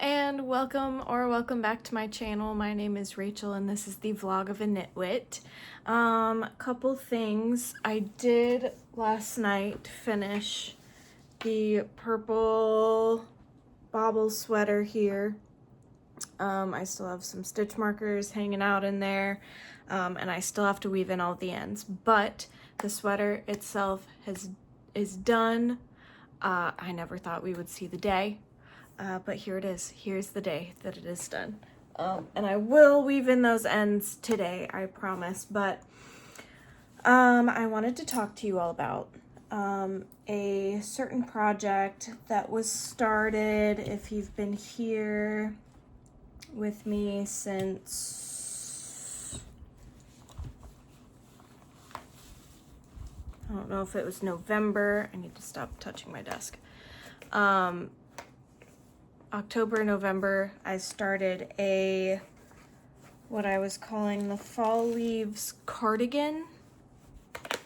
and welcome back to my channel. My name is Rachel and this is the vlog of a Knitwit. Couple things. I did last night finish the purple bobble sweater here. I still have some stitch markers hanging out in there, and I still have to weave in all the ends, but the sweater itself is done. I never thought we would see the day. But here it is. Here's the day that it is done. And I will weave in those ends today, I promise. But I wanted to talk to you all about a certain project that was started, if you've been here with me since, I don't know if it was November. I need to stop touching my desk. October, November, I started what I was calling the Fall Leaves cardigan. I'm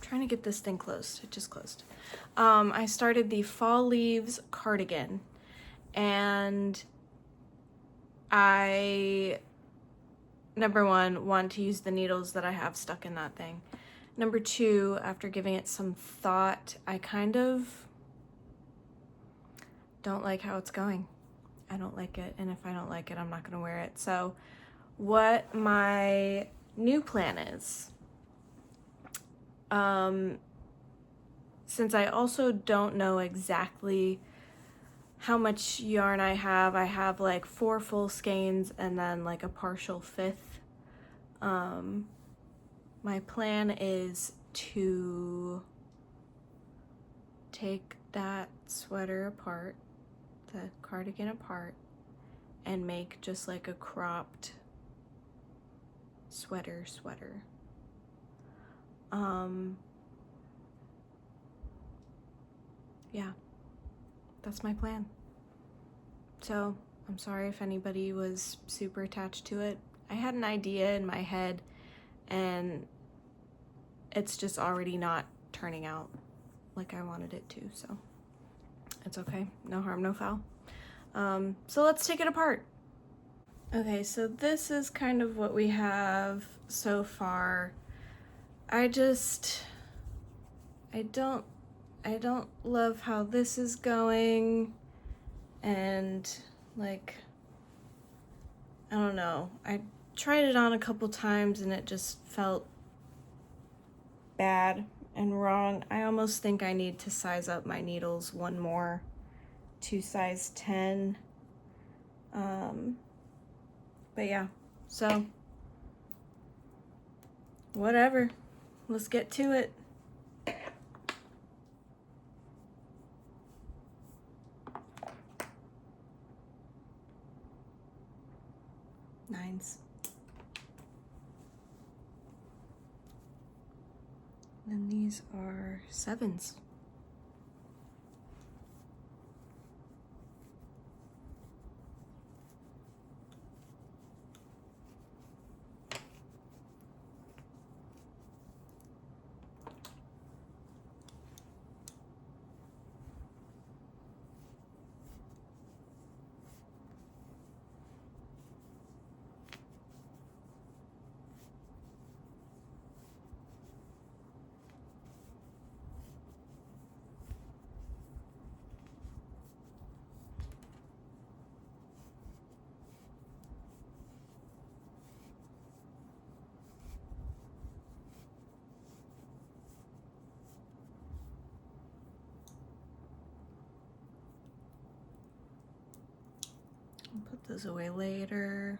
trying to get this thing closed. It just closed. I started the Fall Leaves cardigan, and I, number one, want to use the needles that I have stuck in that thing. Number two, after giving it some thought, I kind of don't like how it's going. I don't like it, and if I don't like it, I'm not gonna wear it. So what my new plan is, since I also don't know exactly how much yarn I have like 4 full skeins and then like a partial 5th. My plan is to take that sweater apart, the cardigan apart, and make just like a cropped sweater. Yeah, that's my plan. So I'm sorry if anybody was super attached to it. I had an idea in my head and it's just already not turning out like I wanted it to, so it's okay. No harm, no foul. So let's take it apart. Okay, so this is kind of what we have so far. I don't love how this is going, and like, I don't know. I tried it on a couple times and it just felt bad and wrong. I almost think I need to size up my needles one more to size 10. But yeah, so whatever, let's get to it. Nines. And these are 7s. I'll put those away later.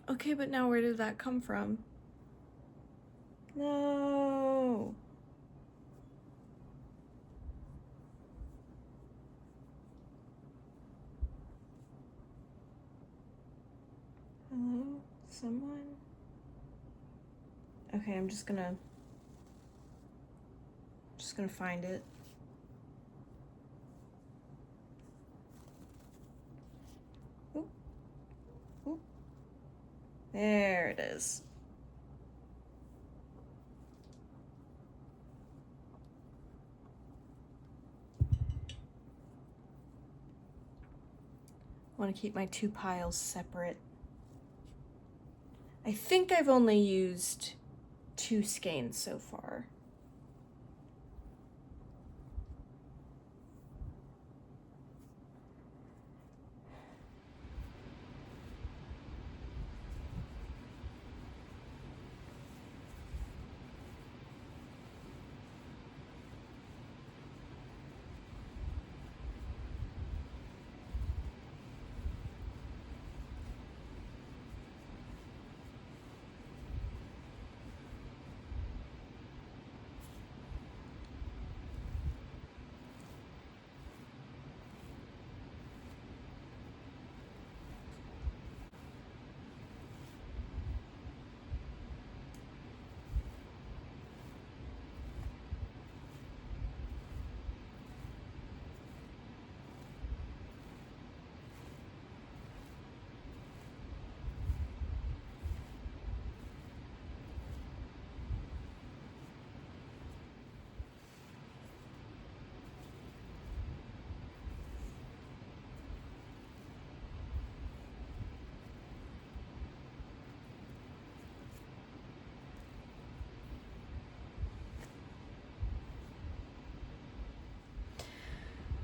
Okay, but now where did that come from? No. Hello? Someone? Okay, I'm just gonna find it. Oop. Oop. There it is. I want to keep my two piles separate. I think I've only used 2 skeins so far.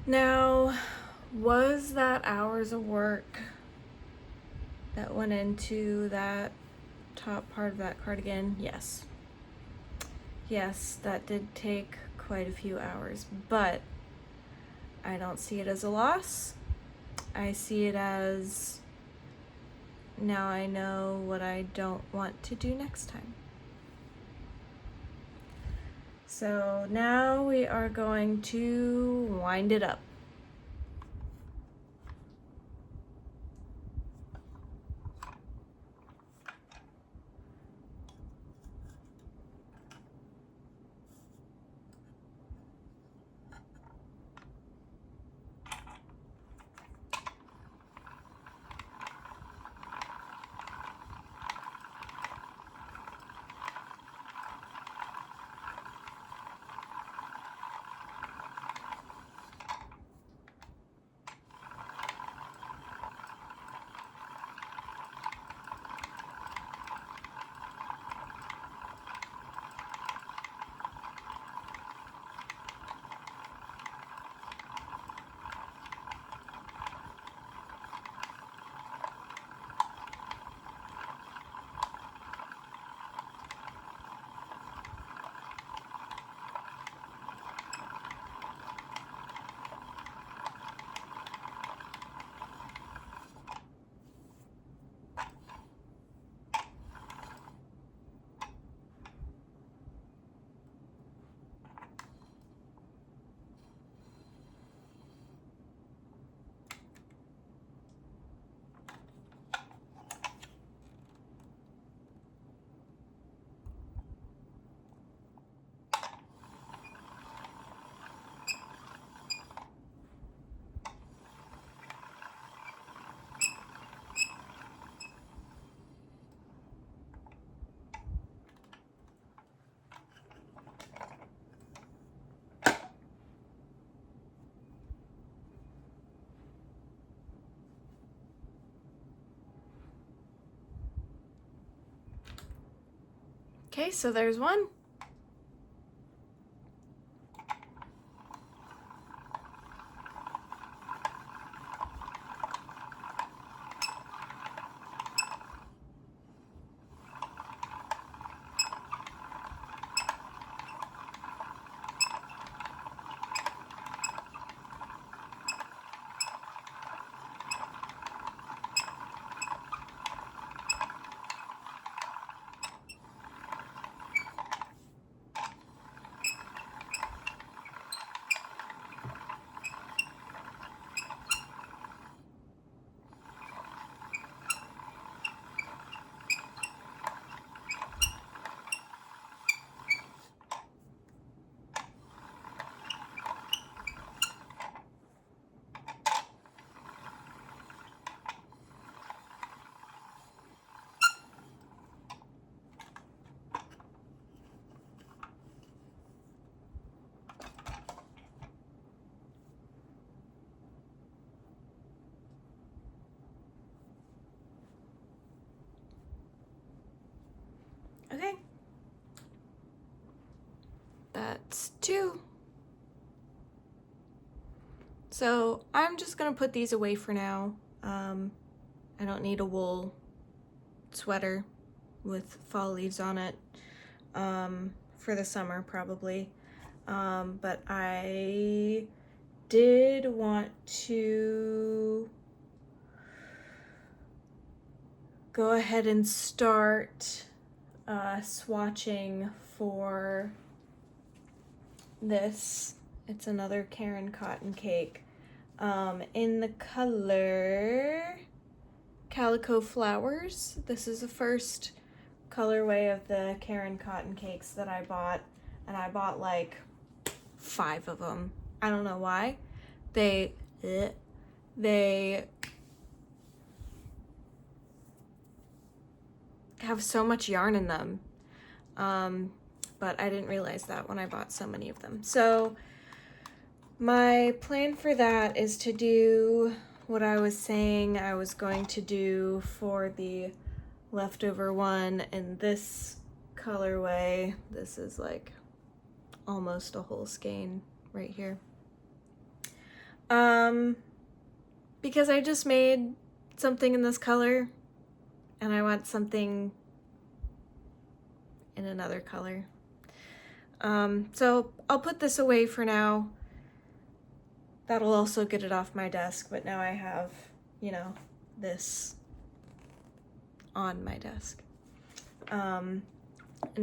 Now, was that hours of work that went into that top part of that cardigan? Yes. Yes, that did take quite a few hours, but I don't see it as a loss. I see it as, now I know what I don't want to do next time. So now we are going to wind it up. Okay, so there's one. That's 2. So I'm just gonna put these away for now. I don't need a wool sweater with fall leaves on it for the summer probably. But I did want to go ahead and start swatching for this. It's another Karen cotton cake in the color Calico Flowers. This is the first colorway of the Karen cotton cakes that I bought, and I bought like 5 of them. I don't know why. They have so much yarn in them, but I didn't realize that when I bought so many of them. So my plan for that is to do what I was saying I was going to do for the leftover one in this colorway. This is like almost a whole skein right here. Because I just made something in this color and I want something in another color. So I'll put this away for now. That'll also get it off my desk, but now I have, you know, this on my desk. And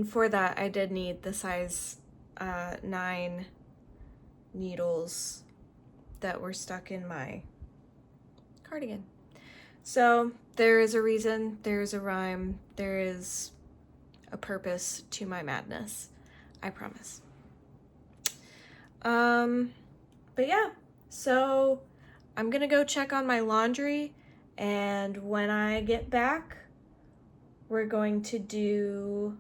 for that, I did need the size 9 needles that were stuck in my cardigan. So there is a reason, there is a rhyme, there is a purpose to my madness, I promise. But yeah, so I'm gonna go check on my laundry, and when I get back, we're going to do,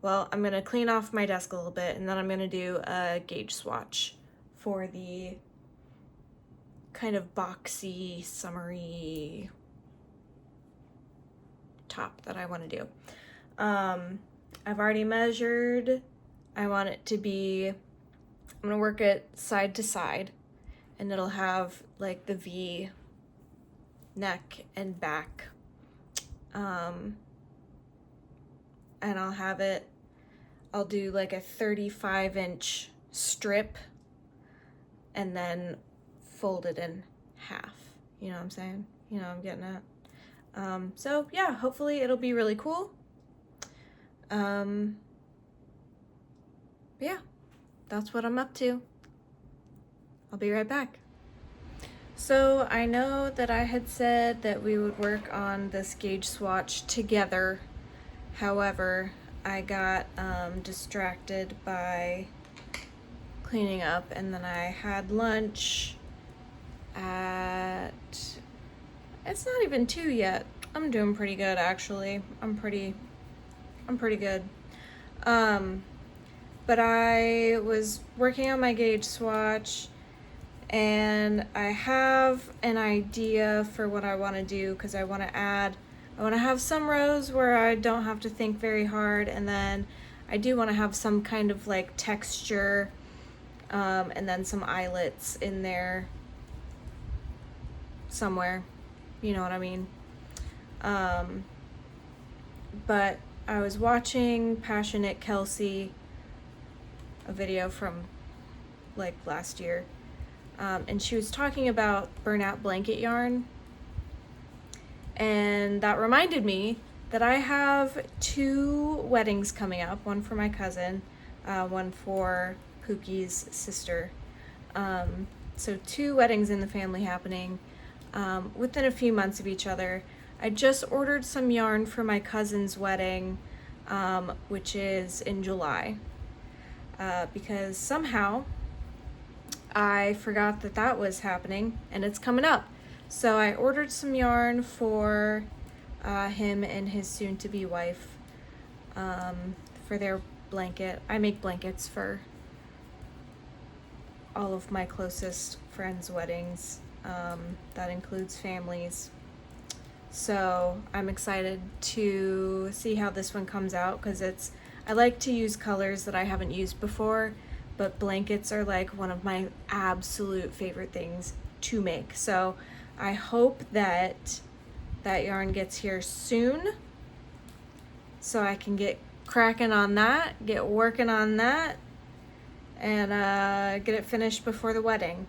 well, I'm gonna clean off my desk a little bit, and then I'm gonna do a gauge swatch for the kind of boxy, summery top that I want to do. I've already measured. I want it to be, I'm gonna work it side to side, and it'll have like the V neck and back. And I'll have it, I'll do like a 35-inch strip and then fold it in half. You know what I'm saying? You know what I'm getting at. So yeah, hopefully it'll be really cool. Yeah, that's what I'm up to. I'll be right back. So I know that I had said that we would work on this gauge swatch together. However, I got distracted by cleaning up, and then I had lunch at, it's not even 2 yet. I'm doing pretty good actually. I'm pretty good. But I was working on my gauge swatch, and I have an idea for what I want to do, because I want to have some rows where I don't have to think very hard, and then I do want to have some kind of like texture, and then some eyelets in there somewhere, you know what I mean. But I was watching Passionate Kelsey, a video from like last year, and she was talking about burnout blanket yarn, and that reminded me that I have 2 weddings coming up, one for my cousin, one for Pookie's sister. So 2 weddings in the family happening within a few months of each other. I just ordered some yarn for my cousin's wedding, which is in July, because somehow I forgot that that was happening, and it's coming up. So I ordered some yarn for him and his soon-to-be wife for their blanket. I make blankets for all of my closest friends' weddings. That includes families. So I'm excited to see how this one comes out, because I like to use colors that I haven't used before, but blankets are like one of my absolute favorite things to make. So I hope that that yarn gets here soon so I can get cracking on that, get working on that, and get it finished before the wedding.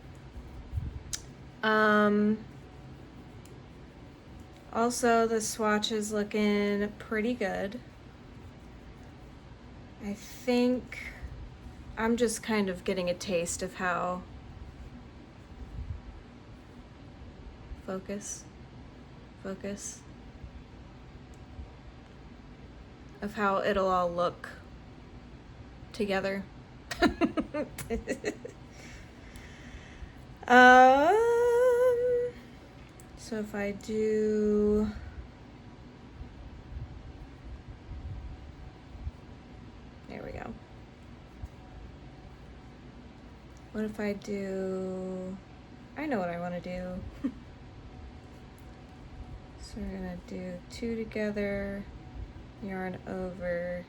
Also, the swatch is looking pretty good. I think I'm just kind of getting a taste of how focus of how it'll all look together. So if I do there we go. What if I do, I know what I want to do. So we're gonna do 2 together, yarn over,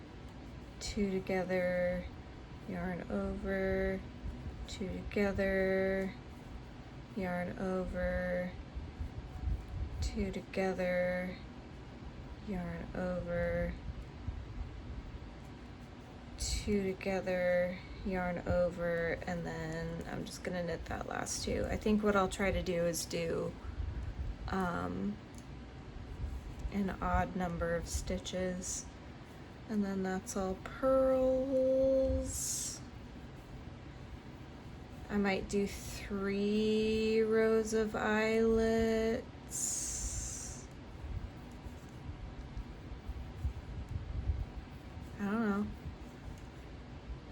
2 together, yarn over, 2 together, yarn over, 2 together, yarn over, 2 together, yarn over, and then I'm just gonna knit that last 2. I think what I'll try to do is do an odd number of stitches, and then that's all purls. I might do 3 rows of eyelets. I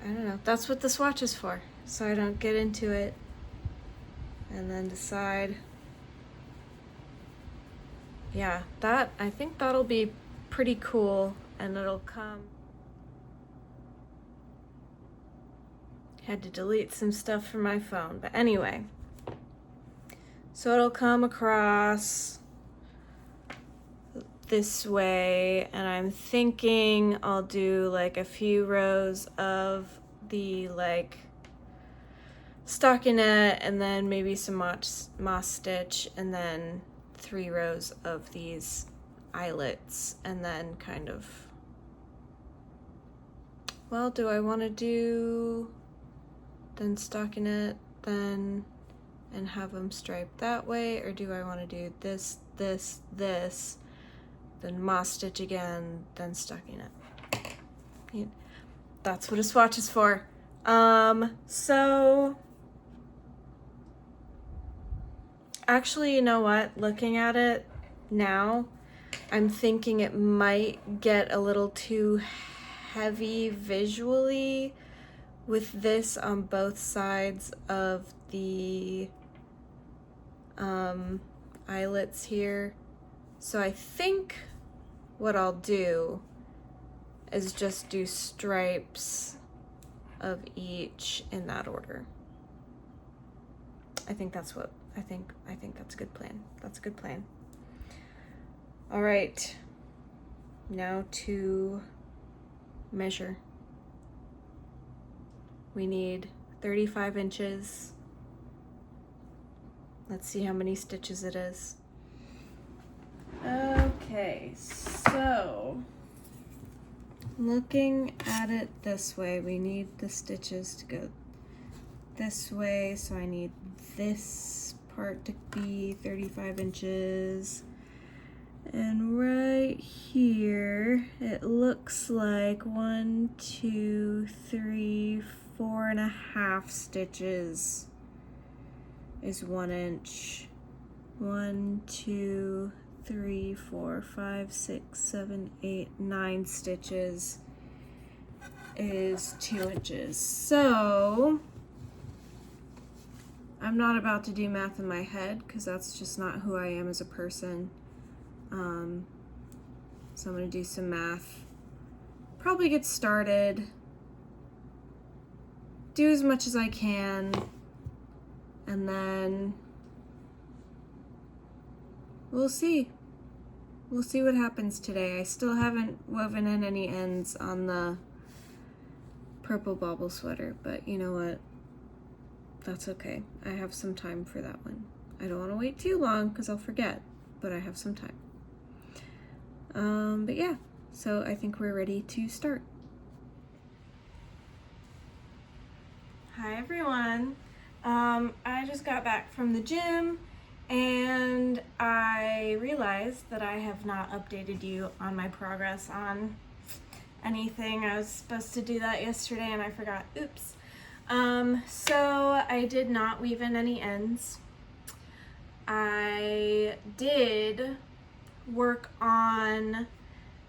don't know. That's what the swatch is for, so I don't get into it and then decide. Yeah, I think that'll be pretty cool, and it'll come. Had to delete some stuff from my phone, but anyway. So it'll come across this way, and I'm thinking I'll do like a few rows of the like stockinette, and then maybe some moss stitch, and then 3 rows of these eyelets, and then kind of, well, do I want to do then stockinette then and have them striped that way, or do I want to do this, then moss stitch again, then stockinette? Yeah, that's what a swatch is for. So actually, you know what? Looking at it now, I'm thinking it might get a little too heavy visually with this on both sides of the eyelets here. So I think what I'll do is just do stripes of each in that order. I think that's what I think that's a good plan. That's a good plan. All right, now to measure. We need 35 inches. Let's see how many stitches it is. Okay, so looking at it this way, we need the stitches to go this way, so I need this part to be 35 inches. And right here, it looks like 1, 2, 3, 4.5 stitches is 1 inch. 1, 2, 3, 4, 5, 6, 7, 8, 9 stitches is 2 inches. So I'm not about to do math in my head because that's just not who I am as a person. So I'm going to do some math, probably get started, do as much as I can, and then we'll see. We'll see what happens today. I still haven't woven in any ends on the purple bobble sweater, but you know what? That's okay. I have some time for that one. I don't want to wait too long because I'll forget, but I have some time. But yeah, so I think we're ready to start. Hi everyone. I just got back from the gym and I realized that I have not updated you on my progress on anything. I was supposed to do that yesterday and I forgot. Oops. So I did not weave in any ends. I did work on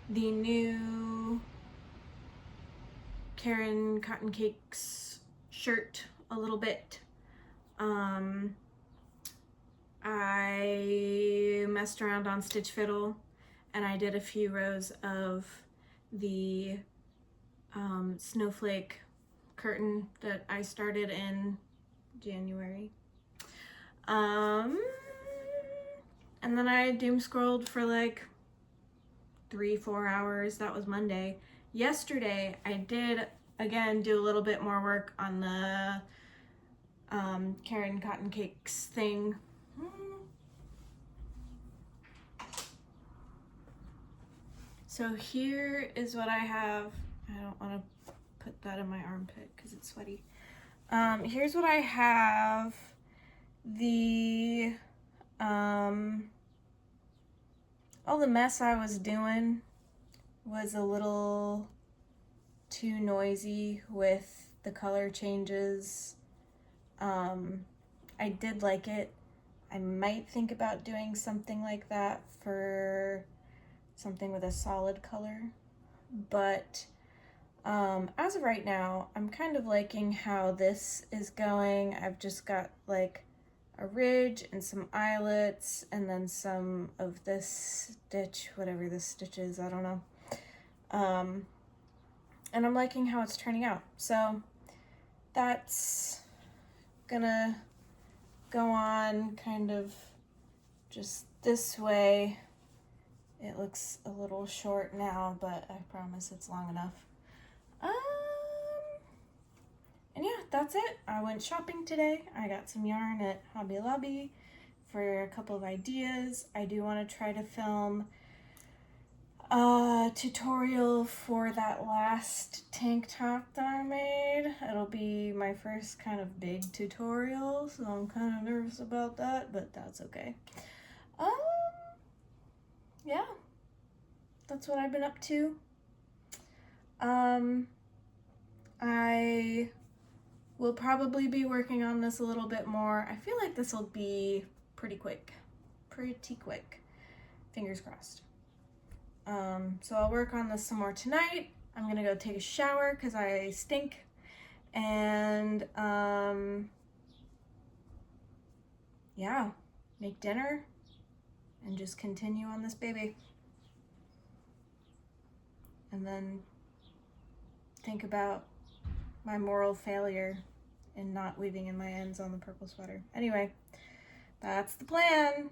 the new Karen Cotton Cakes shirt a little bit. I messed around on Stitch Fiddle and I did a few rows of the snowflake curtain that I started in January. And then I doom scrolled for like 3-4 hours. That was Monday. Yesterday I did again do a little bit more work on the Karen Cotton Cakes thing. So here is what I have. I don't want to put that in my armpit because it's sweaty. Here's what I have. All the mess I was doing was a little too noisy with the color changes. I did like it. I might think about doing something like that for something with a solid color, but as of right now, I'm kind of liking how this is going. I've just got like a ridge and some eyelets and then some of this stitch, whatever this stitch is, I don't know. And I'm liking how it's turning out. So that's gonna go on kind of just this way. It looks a little short now, but I promise it's long enough. And yeah, that's it. I went shopping today. I got some yarn at Hobby Lobby for a couple of ideas. I do want to try to film a tutorial for that last tank top that I made. It'll be my first kind of big tutorial, so I'm kind of nervous about that, but that's okay. Yeah, that's what I've been up to. I will probably be working on this a little bit more. I feel like this will be pretty quick. Fingers crossed. So I'll work on this some more tonight. I'm gonna go take a shower because I stink. And yeah, make dinner and just continue on this baby. And then think about my moral failure in not weaving in my ends on the purple sweater. Anyway, that's the plan.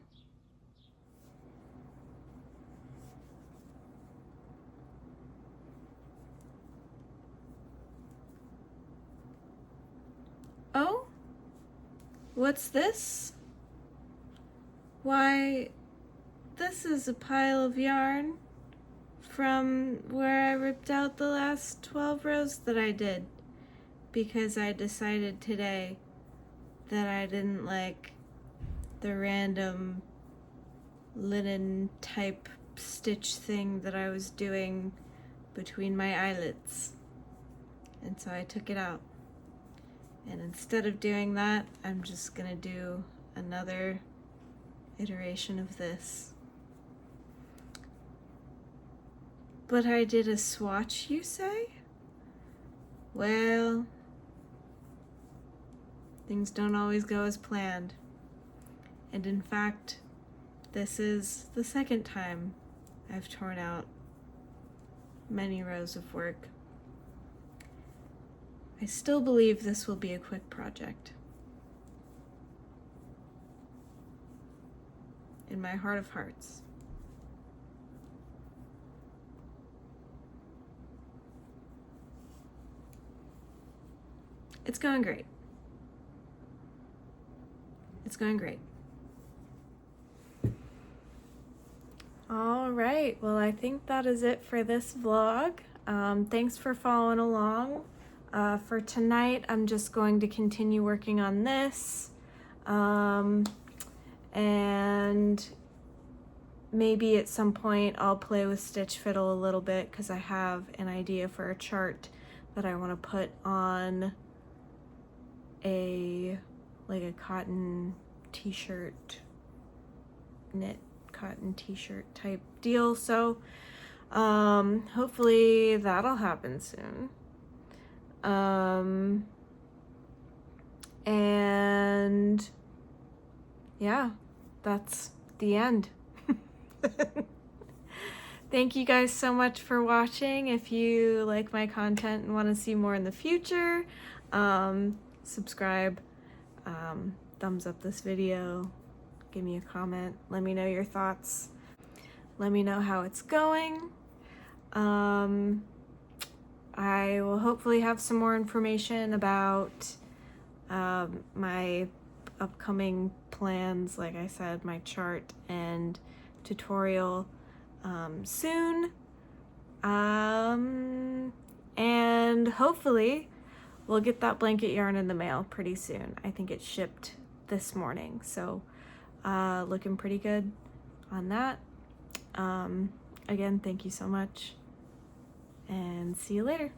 Oh? What's this? Why, this is a pile of yarn from where I ripped out the last 12 rows that I did, because I decided today that I didn't like the random linen type stitch thing that I was doing between my eyelets, and so I took it out. And instead of doing that, I'm just gonna do another iteration of this. But I did a swatch, you say? Well, things don't always go as planned. And in fact, this is the second time I've torn out many rows of work. I still believe this will be a quick project. In my heart of hearts. It's going great. It's going great. All right, well, I think that is it for this vlog. Thanks for following along. For tonight, I'm just going to continue working on this. And maybe at some point I'll play with Stitch Fiddle a little bit because I have an idea for a chart that I want to put on a cotton t-shirt, knit cotton t-shirt type deal. So hopefully that'll happen soon. And yeah, that's the end. Thank you guys so much for watching. If you like my content and want to see more in the future, subscribe, thumbs up this video, give me a comment, let me know your thoughts, let me know how it's going. I will hopefully have some more information about my upcoming plans, like I said, my chart and tutorial soon. And hopefully we'll get that blanket yarn in the mail pretty soon. I think it shipped this morning, so looking pretty good on that. Again, thank you so much, and see you later.